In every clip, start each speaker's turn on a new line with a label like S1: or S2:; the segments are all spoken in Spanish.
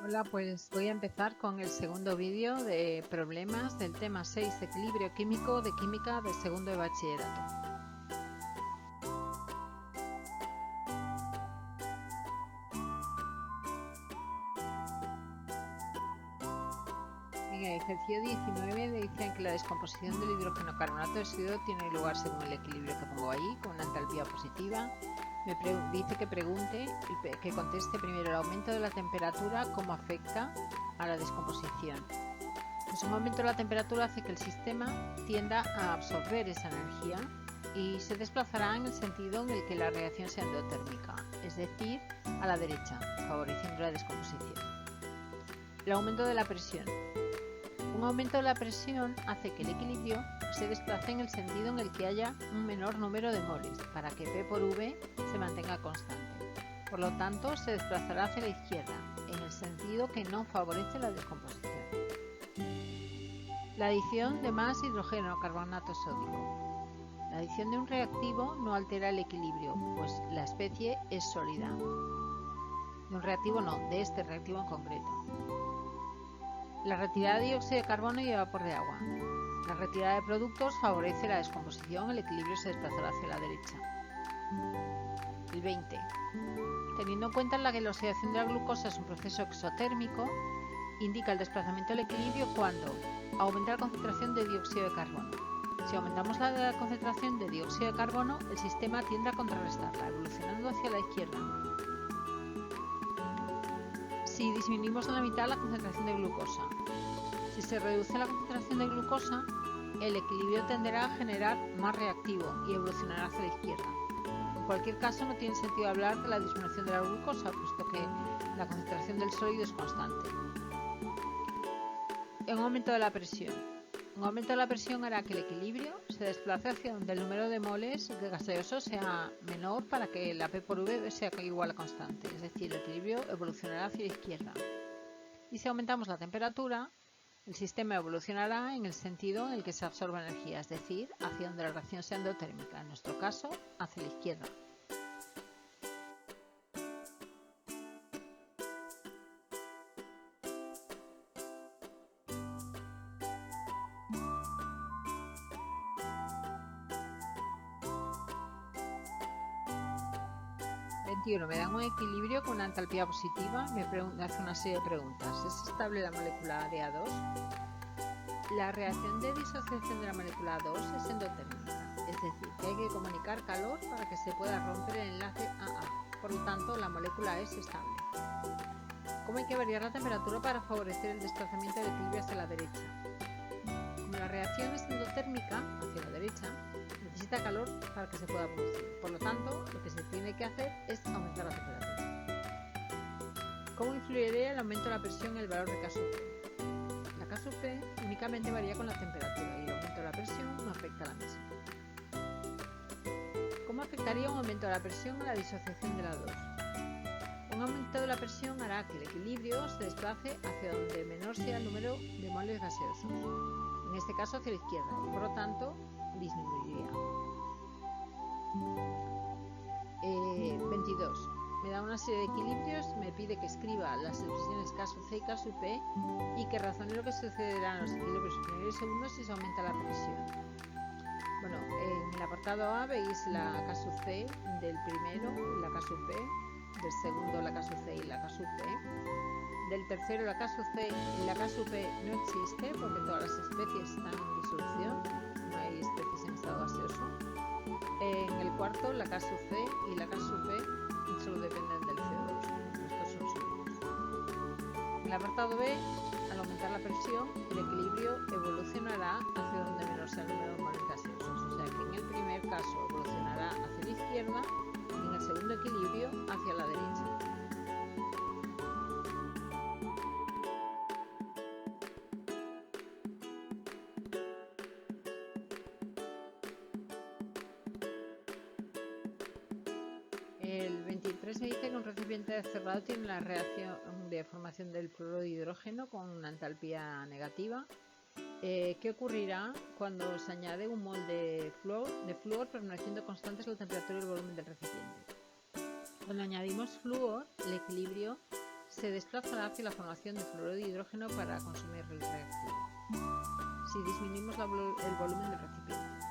S1: Hola, pues voy a empezar con el segundo vídeo de problemas del tema 6, equilibrio químico de química del segundo de bachillerato. En el ejercicio 19 dicen que la descomposición del hidrógeno carbonato de sodio tiene lugar según el equilibrio que pongo ahí, con una entalpía positiva. Dice que que conteste primero el aumento de la temperatura, cómo afecta a la descomposición. Pues un aumento de la temperatura hace que el sistema tienda a absorber esa energía y se desplazará en el sentido en el que la reacción sea endotérmica, es decir, a la derecha, favoreciendo la descomposición. El aumento de la presión. Un aumento de la presión hace que el equilibrio se desplace en el sentido en el que haya un menor número de moles, para que P por V se mantenga constante. Por lo tanto, se desplazará hacia la izquierda, en el sentido que no favorece la descomposición. La adición de más hidrógeno carbonato sódico. La adición de un reactivo no altera el equilibrio, pues la especie es sólida. De un reactivo no, de este reactivo en concreto. La retirada de dióxido de carbono y vapor de agua. La retirada de productos favorece la descomposición, el equilibrio se desplazará hacia la derecha. El 20. Teniendo en cuenta que la oxidación de la glucosa es un proceso exotérmico, indica el desplazamiento del equilibrio cuando aumenta la concentración de dióxido de carbono. Si aumentamos la concentración de dióxido de carbono, el sistema tiende a contrarrestarla, evolucionando hacia la izquierda. Si disminuimos a la mitad la concentración de glucosa. Si se reduce la concentración de glucosa, el equilibrio tenderá a generar más reactivo y evolucionará hacia la izquierda. En cualquier caso, no tiene sentido hablar de la disminución de la glucosa, puesto que la concentración del sólido es constante. Un aumento de la presión. Un aumento de la presión hará que el equilibrio se desplace hacia donde el número de moles gaseosos sea menor para que la P por V sea igual a constante, es decir, el equilibrio evolucionará hacia la izquierda. Y si aumentamos la temperatura, el sistema evolucionará en el sentido en el que se absorbe energía, es decir, hacia donde la reacción sea endotérmica, en nuestro caso, hacia la izquierda. Me dan un equilibrio con una entalpía positiva. Me hace una serie de preguntas. ¿Es estable la molécula A2? La reacción de disociación de la molécula A2 es endotérmica, es decir, que hay que comunicar calor para que se pueda romper el enlace AA. Por lo tanto, la molécula es estable. ¿Cómo hay que variar la temperatura para favorecer el desplazamiento del equilibrio hacia la derecha? Como la reacción es endotérmica, hacia la derecha, necesita calor para que se pueda producir. Por lo tanto, lo que se tiene que hacer es aumentar la temperatura. ¿Cómo influiría el aumento de la presión en el valor de K sub P? La K sub P únicamente varía con la temperatura y el aumento de la presión no afecta a la misma. ¿Cómo afectaría un aumento de la presión a la disociación de la 2? Un aumento de la presión hará que el equilibrio se desplace hacia donde menor sea el número de moles gaseosos, en este caso hacia la izquierda, y por lo tanto disminuiría. 22. Me da una serie de equilibrios, me pide que escriba las expresiones K sub C y K sub P y que razone lo que sucederá en los equilibrios primeros y segundos si se aumenta la presión. Bueno, en el apartado A veis la K sub C del primero, la K sub P, del segundo la K sub C y la K sub P, del tercero la K sub C y la K sub P no existe porque todas las especies están en disolución, no hay especies en estado gaseoso. En el cuarto la K sub C y la K sub P solo dependen del CO2, estos son sólidos. En el apartado B, al aumentar la presión, el equilibrio evolucionará hacia donde menor sea el número de moles gaseosos, o sea que en el primer caso evolucionará hacia la izquierda y en el segundo equilibrio hacia la derecha. El 23 me dice que un recipiente cerrado tiene la reacción de formación del fluoruro de hidrógeno con una entalpía negativa. ¿Qué ocurrirá cuando se añade un mol de flúor permaneciendo constantes la temperatura y el volumen del recipiente? Cuando añadimos flúor, el equilibrio se desplazará hacia la formación de fluoruro de hidrógeno para consumir el reactivo. Si disminuimos el volumen del recipiente.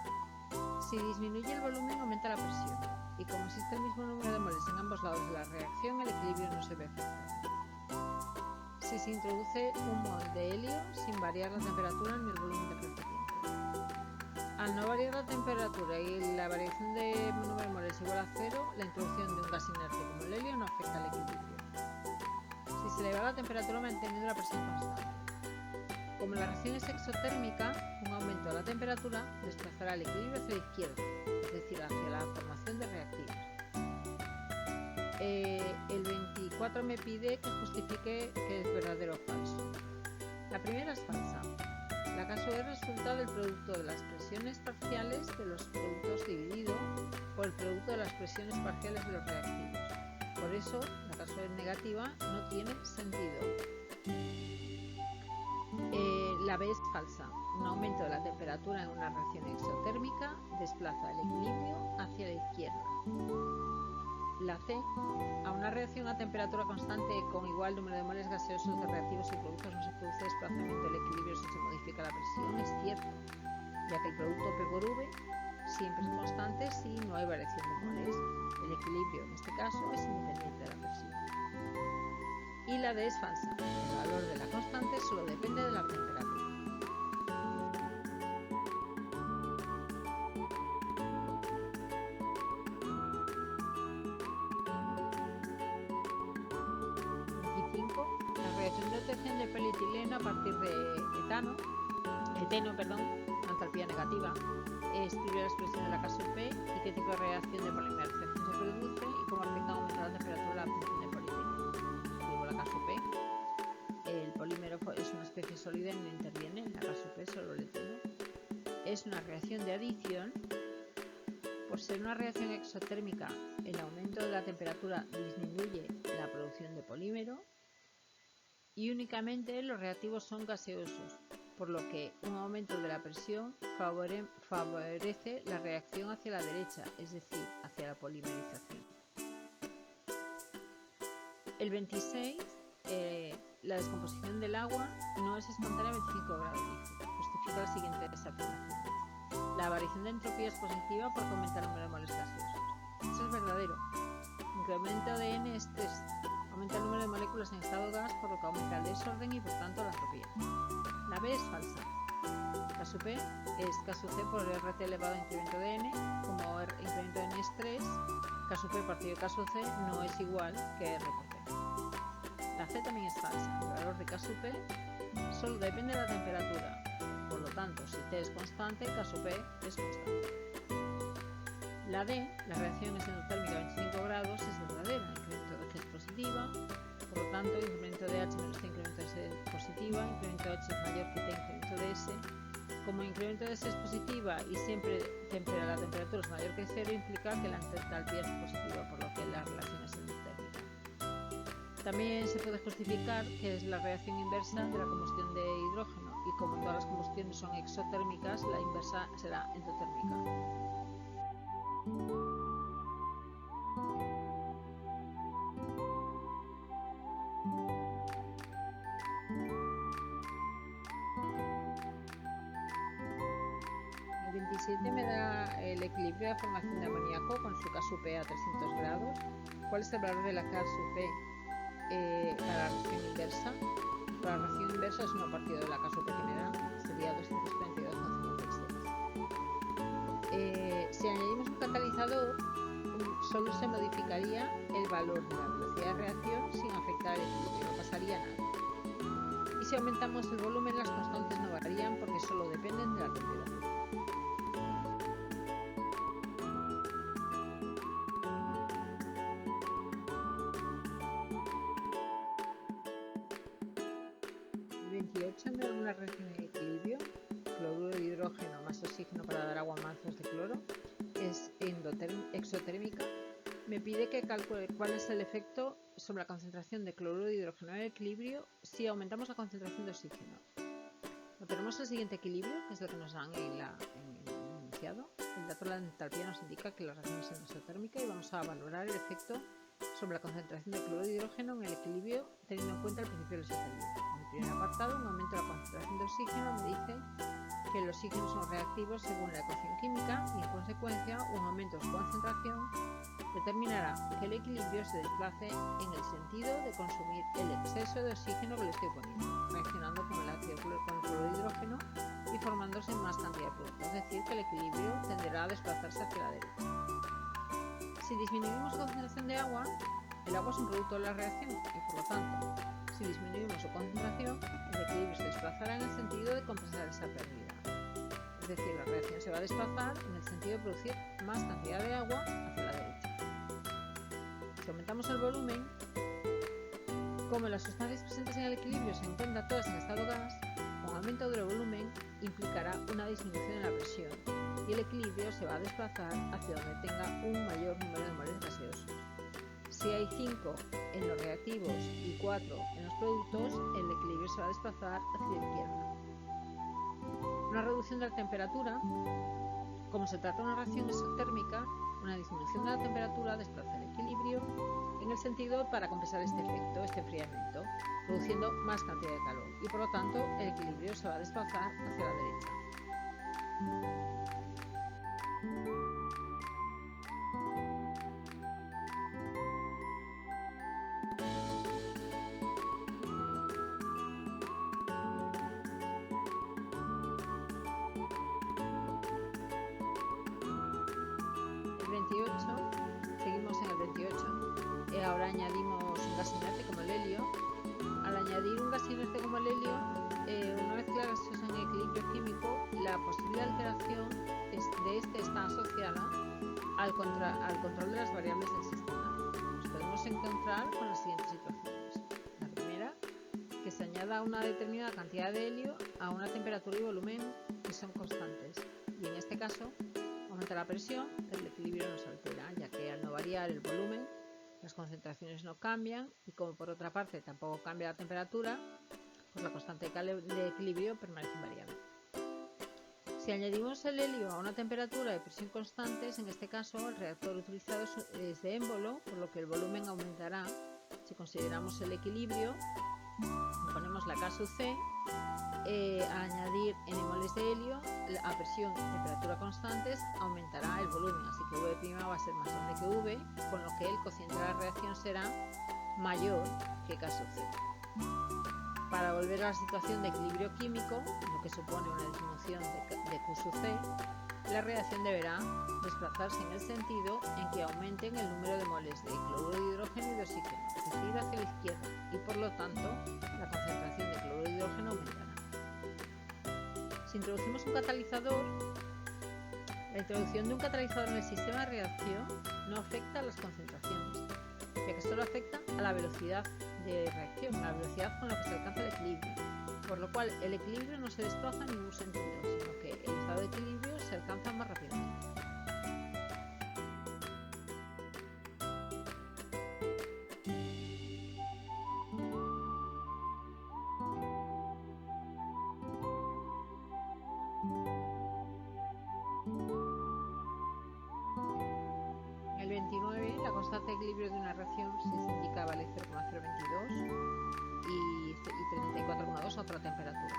S1: Si disminuye el volumen, aumenta la presión, y como existe el mismo número de moles en ambos lados de la reacción, el equilibrio no se ve afectado. Si se introduce un mol de helio sin variar la temperatura ni el volumen del recipiente. Al no variar la temperatura y la variación de número de moles igual a cero, la introducción de un gas inerte como el helio no afecta al equilibrio. Si se eleva la temperatura manteniendo la presión constante. Como la reacción es exotérmica, un aumento de la temperatura desplazará el equilibrio hacia la izquierda, es decir, hacia la formación de reactivos. El 24 me pide que justifique que es verdadero o falso. La primera es falsa. La K sub E resulta del producto de las presiones parciales de los productos dividido por el producto de las presiones parciales de los reactivos. Por eso, la K sub E negativa no tiene sentido. La B es falsa. Un aumento de la temperatura en una reacción exotérmica desplaza el equilibrio hacia la izquierda. La C. A una reacción a temperatura constante con igual número de moles gaseosos de reactivos y productos no se produce desplazamiento del equilibrio si se modifica la presión. Es cierto, ya que el producto P por V siempre es constante si no hay variación de moles. El equilibrio en este caso es independiente de la presión. Y la D es falsa. El valor de la constante solo depende de la temperatura. La reacción de obtención de polietileno a partir de eteno, una entalpía negativa, escribe la expresión de la K sub P y qué tipo de reacción de polimerización se produce y cómo afecta a aumentar la temperatura de la obtención de polietileno. Escribo la K sub P. El polímero es una especie sólida y no interviene en la K sub P, solo el eteno. Es una reacción de adición. Por ser una reacción exotérmica, el aumento de la temperatura disminuye la producción de polímero y únicamente los reactivos son gaseosos, por lo que un aumento de la presión favorece la reacción hacia la derecha, es decir, hacia la polimerización. El 26, la descomposición del agua no es espontánea a 25 grados Celsius. Justifica las siguientes afirmaciones. La variación de entropía es positiva porque aumenta el número de moles gaseosos. Eso es verdadero. Incremento de N es 3. Aumenta el número de moléculas en estado gas, por lo que aumenta el desorden y por tanto la entropía. La B es falsa. K sub P es K sub C por RT elevado a incremento de N. Como incremento de N es 3, K sub P partido de K sub C no es igual que R por T. La C también es falsa. El valor de K sub P solo depende de la temperatura. Por lo tanto, si T es constante, K sub P es constante. La D, la reacción es endotérmica a 25 grados, es verdadera. Incremento de G es positiva, por lo tanto, incremento de H menos T, incremento de S es positiva, incremento de H es mayor que T, incremento de S. Como incremento de S es positiva y siempre la temperatura es mayor que 0, implica que la entalpía es positiva, por lo que la relación es endotérmica. También se puede justificar que es la reacción inversa de la combustión de hidrógeno, y como todas las combustiones son exotérmicas, la inversa será endotérmica. El 27 me da el equilibrio de formación de amoníaco con su K sub P a 300 grados. ¿Cuál es el valor de la K sub P para la reacción inversa? Para la reacción inversa es 1 partido de la K sub P que me da, sería 232,56. Si añadimos un catalizador, solo se modificaría el valor de la velocidad de reacción sin afectar el equilibrio, no pasaría nada. Y si aumentamos el volumen, las constantes no varían porque solo dependen de la temperatura. El 28 me da una reacción de equilibrio, cloruro de hidrógeno más oxígeno para dar agua más de cloro, es exotérmica. Me pide que calcule cuál es el efecto sobre la concentración de cloruro de hidrógeno en el equilibrio si aumentamos la concentración de oxígeno. Tenemos el siguiente equilibrio, que es lo que nos dan en el enunciado. El dato de la entalpía nos indica que la reacción es endotérmica y vamos a valorar el efecto sobre la concentración de cloruro de hidrógeno en el equilibrio teniendo en cuenta el principio de los equilibrios. En el primer apartado, un aumento de la concentración de oxígeno me dice que los oxígenos son reactivos según la ecuación química y en consecuencia un aumento de su concentración determinará que el equilibrio se desplace en el sentido de consumir el exceso de oxígeno que le estoy poniendo, reaccionando con el ácido con el cloruro de hidrógeno y formándose más cantidad de producto, es decir, que el equilibrio tenderá a desplazarse hacia la derecha. Si disminuimos la concentración de agua, el agua es un producto de la reacción y por lo tanto, si disminuimos su concentración, el equilibrio se desplazará en el sentido de compensar esa pérdida. Es decir, la reacción se va a desplazar en el sentido de producir más cantidad de agua hacia la derecha. Si aumentamos el volumen, como las sustancias presentes en el equilibrio se encuentran todas en estado gas, un aumento del volumen implicará una disminución en la presión y el equilibrio se va a desplazar hacia donde tenga un mayor número de moles gaseosos. Si hay 5 en los reactivos y 4 en los productos, el equilibrio se va a desplazar hacia la izquierda. Una reducción de la temperatura, como se trata de una reacción exotérmica, una disminución de la temperatura desplaza el equilibrio en el sentido para compensar este efecto, este enfriamiento, produciendo más cantidad de calor y por lo tanto el equilibrio se va a desplazar hacia la derecha. El 28, seguimos en el 28. Ahora añadimos un gas inerte como el helio. Al añadir un gas inerte como el helio, una vez que la gaseosa en equilibrio químico, la posible alteración de este está asociada al control de las variables del sistema. Nos podemos encontrar con las siguientes situaciones. La primera, que se añada una determinada cantidad de helio a una temperatura y volumen que son constantes. Y en este caso, aumenta la presión, el equilibrio no se altera, ya que al no variar el volumen, las concentraciones no cambian y como por otra parte tampoco cambia la temperatura, pues la constante de equilibrio permanece invariable. Si añadimos el helio a una temperatura de presión constantes, en este caso el reactor utilizado es de émbolo, por lo que el volumen aumentará. Si consideramos el equilibrio, ponemos la K sub C, al añadir n moles de helio a presión y temperatura constantes aumentará el volumen, así que V' va a ser más grande que V, con lo que el cociente de la reacción será mayor que K sub C. Para volver a la situación de equilibrio químico, lo que supone una disminución de Q sub C, la reacción deberá desplazarse en el sentido en que aumenten el número de moles de cloruro de hidrógeno y de oxígeno, es decir, hacia la izquierda, y por lo tanto la concentración de cloruro de hidrógeno aumentará. Si introducimos un catalizador, la introducción de un catalizador en el sistema de reacción no afecta a las concentraciones, ya que solo afecta a la velocidad de reacción, a la velocidad con la que se alcanza el equilibrio, por lo cual el equilibrio no se desplaza en ningún sentido, sino que el estado de equilibrio se alcanza más rápidamente. En el 29, la constante de equilibrio de una reacción se indica vale 0,022 y 34,2 a otra temperatura.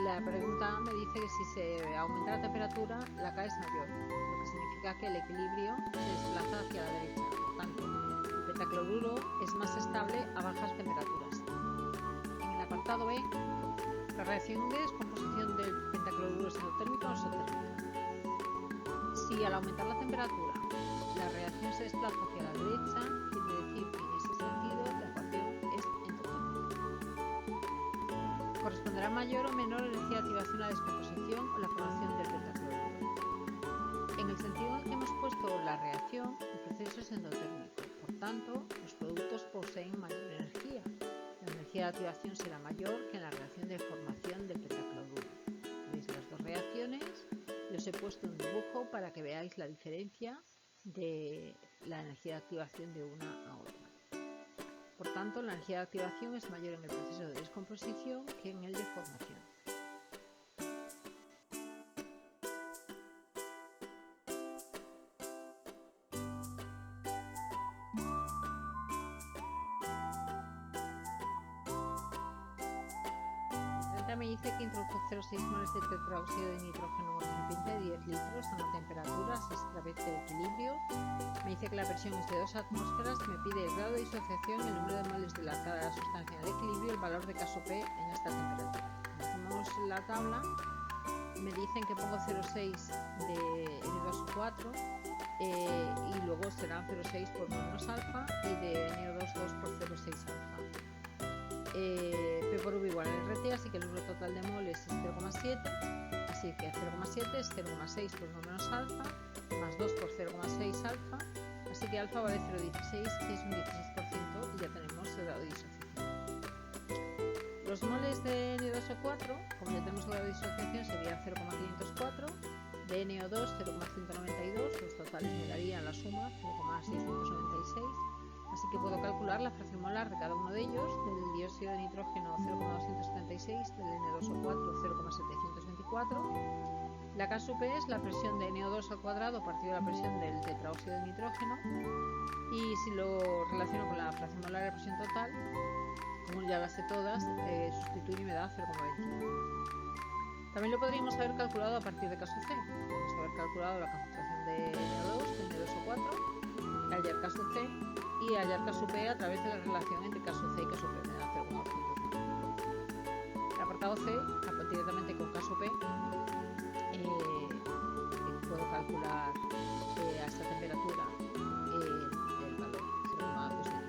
S1: La pregunta me dice que si se aumenta la temperatura, la K es mayor, lo que significa que el equilibrio se desplaza hacia la derecha. Por tanto, el pentacloruro es más estable a bajas temperaturas. En el apartado B, la reacción de descomposición del pentacloruro es endotérmica o exotérmica. Si al aumentar la temperatura, la reacción se desplaza hacia la derecha, quiere decir que en ese sentido la ecuación es endotérmica. Corresponderá mayor o menor energía de activación a la descomposición o la formación del pentacloruro. En el sentido en el que hemos puesto la reacción, el proceso es endotérmico, por tanto, los productos poseen mayor energía. La energía de activación será mayor que en la reacción de formación del pentacloruro. Veis las dos reacciones, y os he puesto un dibujo para que veáis la diferencia de la energía de activación de una a otra. Por tanto, la energía de activación es mayor en el proceso de descomposición que en el de formación. me dice que introdujo 0,6 moles de tetraóxido de nitrógeno en un recipiente de 10 litros a una temperatura, se establece el equilibrio. Me dice que la presión es de 2 atmósferas, me pide el grado de disociación, el número de moles de cada sustancia en el equilibrio y el valor de caso P en esta temperatura. Hacemos la tabla, me dicen que pongo 0,6 de N2O4 y luego serán 0,6 por 1 menos alfa y de NO2 2 por 0,6 alfa. P por V igual a RT, así que el número total de moles es 0,7, así que 0,7 es 0,6 por 1 menos alfa, más 2 por 0,6 alfa, así que alfa vale 0,16, que es un 16%, y ya tenemos el grado de disociación. Los moles de N2O4, como ya tenemos el grado de disociación, serían 0,504, de NO2 0,192, los totales me darían la suma 0,696. Así que puedo calcular la fracción molar de cada uno de ellos, del dióxido de nitrógeno 0,276, del N2O4 0,724. La K sub P es la presión de NO2 al cuadrado partido de la presión del tetraóxido de nitrógeno. Y si lo relaciono con la fracción molar de presión total, como ya las sé todas, sustituir y me da 0,20. También lo podríamos haber calculado a partir de K sub C. Podemos haber calculado la concentración de NO2, de N2O4, hallar K sub C y hallar K sub P a través de la relación entre K sub C y K sub P, me da 0,5. El apartado C, directamente con K sub P, puedo calcular a esta temperatura el valor 0,200.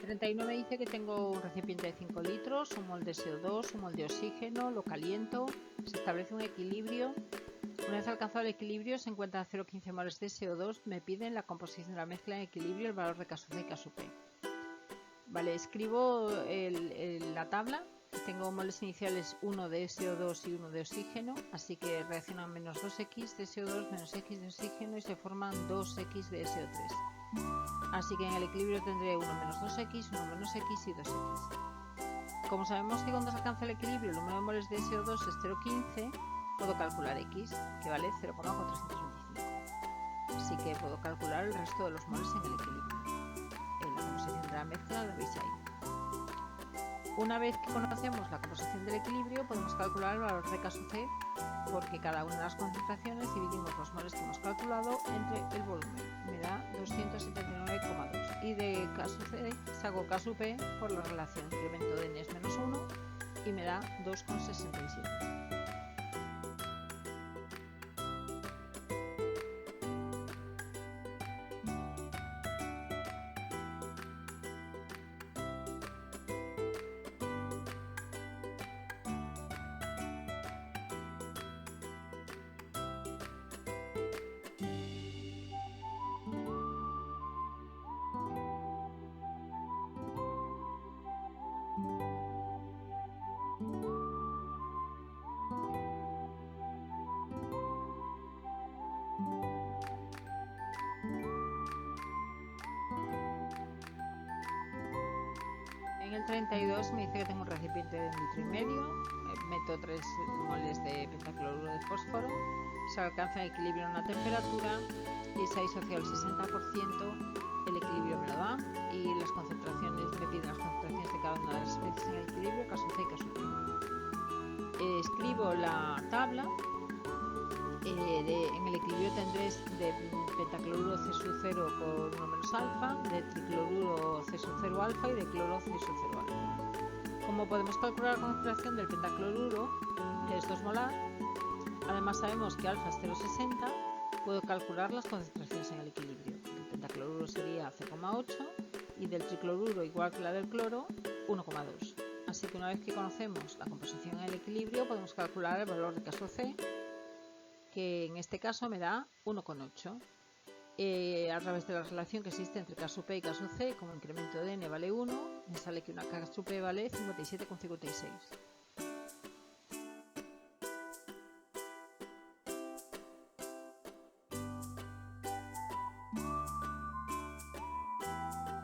S1: 39 me dice que tengo un recipiente de 5 litros, un mol de CO2, un mol de oxígeno, lo caliento, se establece un equilibrio. Una vez alcanzado el equilibrio se encuentra 0,15 moles de CO2, me piden la composición de la mezcla en equilibrio, el valor de K sub C y K sub P. Vale, escribo la tabla. Tengo moles iniciales 1 de CO2 y 1 de oxígeno, así que reaccionan menos 2X de CO2 menos X de oxígeno y se forman 2X de SO3. Así que en el equilibrio tendré 1 menos 2X, 1 menos X y 2X. Como sabemos que cuando se alcanza el equilibrio el número de moles de SO2 es 0,15, puedo calcular X, que vale 0,425. Así que puedo calcular el resto de los moles en el equilibrio. En la composición de la mezcla la veis ahí. Una vez que conocemos la composición del equilibrio, podemos calcular el valor de K sub C, porque cada una de las concentraciones dividimos los moles que hemos calculado entre el volumen. Me da 279,2. Y de K sub C saco K sub P por la relación incremento de N es menos 1 y me da 2,67. En el 32 me dice que tengo un recipiente de 1,5 litros, meto 3 moles de pentacloruro de fósforo, se alcanza el equilibrio a una temperatura y se ha disociado el 60%, el equilibrio me lo da y las concentraciones, me piden las concentraciones de cada una de las especies en el equilibrio, K sub C y K sub P. Escribo la tabla. En el equilibrio tendré de pentacloruro C sub 0 por 1 menos alfa, de tricloruro C sub 0 alfa y de cloro C sub 0 alfa. Como podemos calcular la concentración del pentacloruro, que es 2 molar, además sabemos que alfa es 0,60, puedo calcular las concentraciones en el equilibrio. El pentacloruro sería 0,8 y del tricloruro, igual que la del cloro, 1,2. Así que una vez que conocemos la composición en el equilibrio, podemos calcular el valor de K sub C, que en este caso me da 1,8. A través de la relación que existe entre K sub P y K sub C, como incremento de N vale 1, me sale que una K sub P vale 57,56.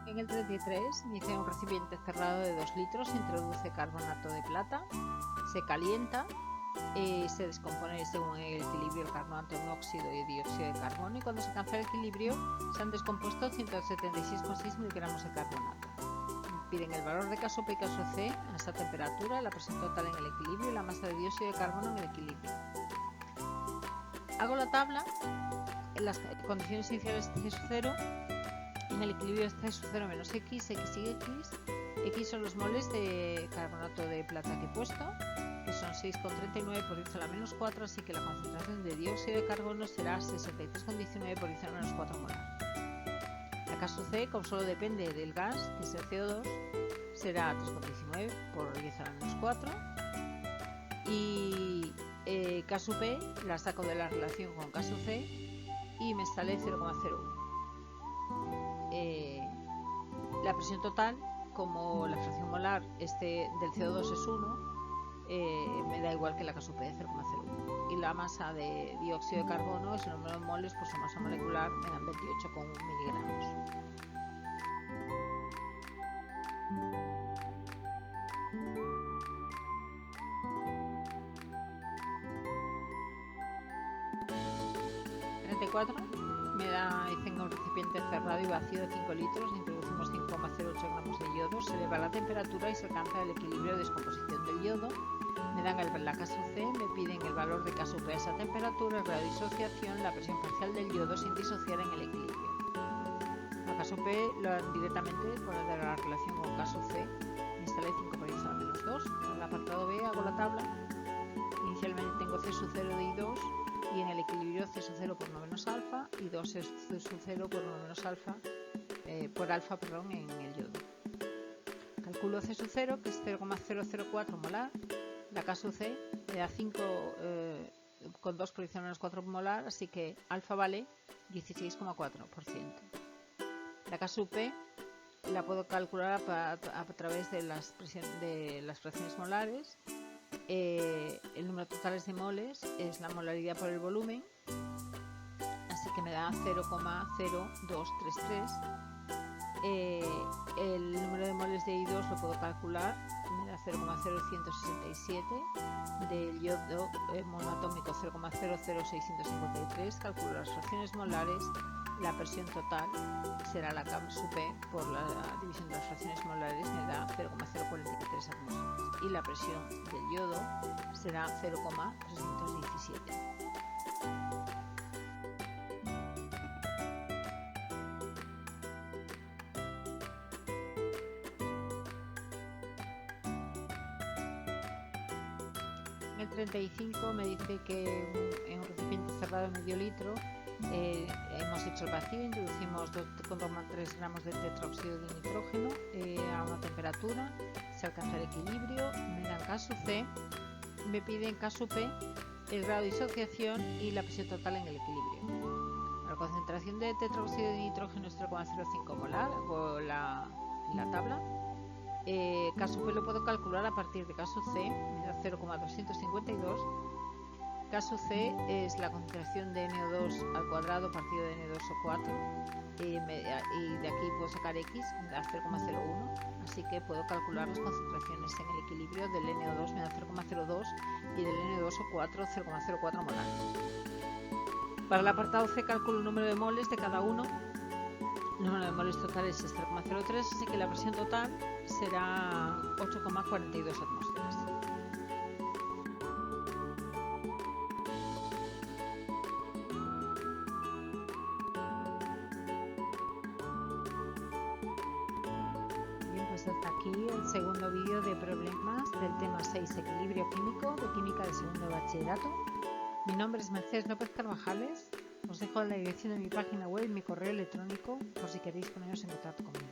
S1: En el 33 dice un recipiente cerrado de 2 litros, introduce carbonato de plata se calienta, se descompone según el equilibrio el carbonato en óxido y dióxido de carbono, y cuando se alcanza el equilibrio se han descompuesto 176,6 miligramos de carbonato. Piden el valor de caso P y caso C a esa temperatura, la presión total en el equilibrio y la masa de dióxido de carbono en el equilibrio. Hago la tabla en las condiciones iniciales C sub 0, en el equilibrio C sub 0 menos X, X y X. X son los moles de carbonato de plata que he puesto, que son 6,39 por 10 a la menos 4, así que la concentración de dióxido de carbono será 63,19 por 10 a la menos 4 molar. La caso C, como solo depende del gas, que es el CO2, será 3,19 por 10 a la menos 4. Y caso P la saco de la relación con caso C y me sale 0,01. La presión total, como la fracción molar del CO2 es 1, me da igual que la caso P de 0,01. Y la masa de dióxido de carbono es el número de moles por su masa molecular, me dan 28,1 miligramos. Me da, tengo un recipiente cerrado y vacío de 5 litros, introducimos 5,08 gramos de yodo, se eleva la temperatura y se alcanza el equilibrio de descomposición del yodo. Me dan la caso C, me piden el valor de caso P a esa temperatura, el grado de disociación, la presión parcial del yodo sin disociar en el equilibrio. La caso P lo dan directamente por la relación con caso C, me sale 5 por 10 a la menos 2. En el apartado B hago la tabla, inicialmente tengo C sub 0 de I2, y en el equilibrio C sub 0 por 1 menos alfa y 2 C sub 0 por 1 menos alfa, por alfa, perdón, en el yodo. Calculo C sub 0, que es 0,004 molar. La caso C me da 5 con 2 por 10 a la menos 4 molar, así que alfa vale 16,4%. La caso P la puedo calcular a través de las fracciones molares. El número total de moles es la molaridad por el volumen, así que me da 0,0233. El número de moles de I2 lo puedo calcular, me da 0,0167. Del yodo monoatómico 0,00653. Calculo las fracciones molares. La presión total será la caso P por la división de las fracciones molares, me da 0,043 atmósferas, y la presión del yodo será 0,317. El 35 me dice que en un recipiente cerrado de medio litro hemos hecho el vacío, introducimos 2,3 gramos de tetraóxido de nitrógeno a una temperatura, se alcanza el equilibrio, me dan caso C, me piden caso P, el grado de disociación y la presión total en el equilibrio. La concentración de tetraóxido de nitrógeno es 0,05 molar, hago la tabla. Caso P lo puedo calcular a partir de caso C, me da 0,252. Caso C es la concentración de NO2 al cuadrado partido de N2O4, y de aquí puedo sacar X, me da 0,01, así que puedo calcular las concentraciones en el equilibrio. Del NO2 me da 0,02 y del N2O4 0,04 molar. Para el apartado C calculo el número de moles de cada uno. El número de moles totales es 0,03, así que la presión total será 8,42 atmósferas. Hasta aquí el segundo vídeo de problemas del tema 6, equilibrio químico, de química de segundo de bachillerato. Mi nombre es Mercedes López Carvajales. Os dejo la dirección de mi página web y mi correo electrónico por si queréis poneros en contacto conmigo.